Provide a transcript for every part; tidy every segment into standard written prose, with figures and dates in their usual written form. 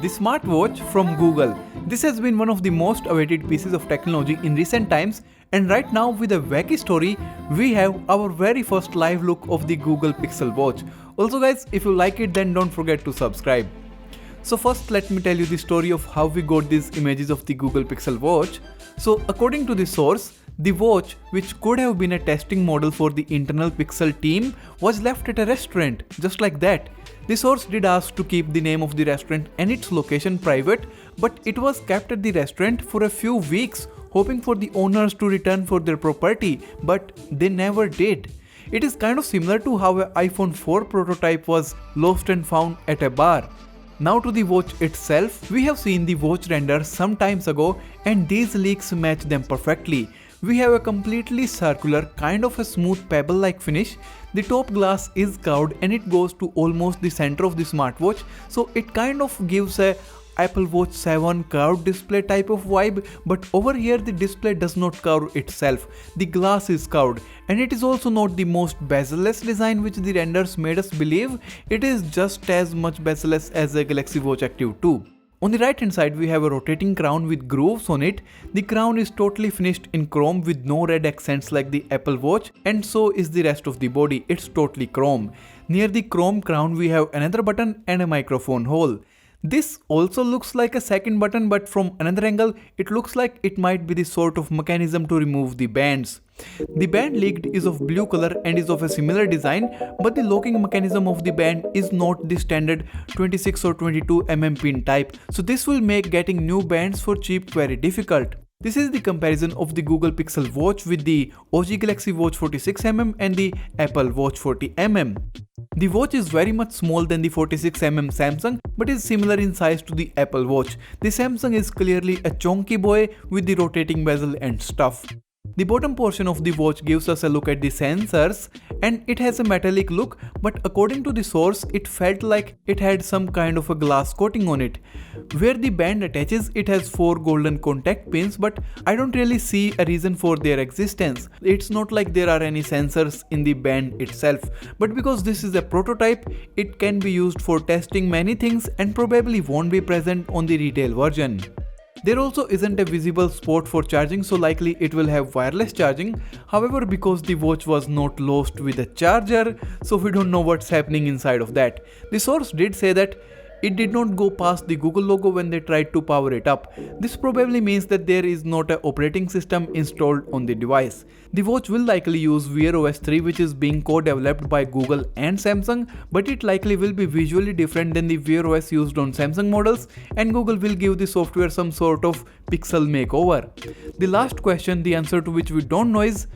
The smartwatch from Google. This has been one of the most awaited pieces of technology in recent times, and right now with a wacky story, we have our very first live look of the Google Pixel Watch. Also guys, if you like it, then don't forget to subscribe. So first let me tell you the story of how we got these images of the Google Pixel Watch. So according to the source, the watch, which could have been a testing model for the internal Pixel team, was left at a restaurant, just like that. The source did ask to keep the name of the restaurant and its location private, but it was kept at the restaurant for a few weeks, hoping for the owners to return for their property, but they never did. It is kind of similar to how an iPhone 4 prototype was lost and found at a bar. Now to the watch itself, we have seen the watch render some times ago and these leaks match them perfectly. We have a completely circular, kind of a smooth pebble-like finish. The top glass is curved and it goes to almost the center of the smartwatch, so it kind of gives a Apple Watch 7 curved display type of vibe, but over here the display does not curve itself. The glass is curved, and it is also not the most bezel-less design which the renders made us believe. It is just as much bezel-less as a Galaxy Watch Active 2. On the right hand side we have a rotating crown with grooves on it. The crown is totally finished in chrome with no red accents like the Apple Watch, and so is the rest of the body, it's totally chrome. Near the chrome crown we have another button and a microphone hole. This also looks like a second button, but from another angle it looks like it might be the sort of mechanism to remove the bands. The band leaked is of blue color and is of a similar design, but the locking mechanism of the band is not the standard 26 or 22 mm pin type, so this will make getting new bands for cheap very difficult. This is the comparison of the Google Pixel Watch with the OG Galaxy Watch 46mm and the Apple Watch 40mm. The watch is very much small than the 46mm Samsung, but is similar in size to the Apple Watch. The Samsung is clearly a chunky boy with the rotating bezel and stuff. The bottom portion of the watch gives us a look at the sensors, and it has a metallic look, but according to the source it felt like it had some kind of a glass coating on it. Where the band attaches, it has 4 golden contact pins, but I don't really see a reason for their existence. It's not like there are any sensors in the band itself, but because this is a prototype, it can be used for testing many things and probably won't be present on the retail version. There also isn't a visible spot for charging, so likely it will have wireless charging. However, because the watch was not lost with a charger, so we don't know what's happening inside of that. The source did say that it did not go past the Google logo when they tried to power it up. This probably means that there is not an operating system installed on the device. The watch will likely use Wear OS 3, which is being co-developed by Google and Samsung, but it likely will be visually different than the Wear OS used on Samsung models, and Google will give the software some sort of pixel makeover. The last question, the answer to which we don't know, is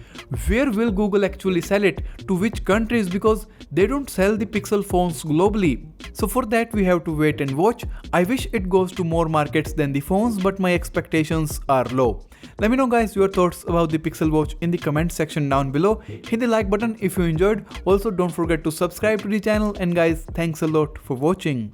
where will Google actually sell it? To which countries? Because they don't sell the Pixel phones globally. So for that we have to wait and watch. I wish it goes to more markets than the phones, but my expectations are low. Let me know guys your thoughts about the Pixel Watch in the comment section down below. Hit the like button if you enjoyed. Also don't forget to subscribe to the channel, and guys, thanks a lot for watching.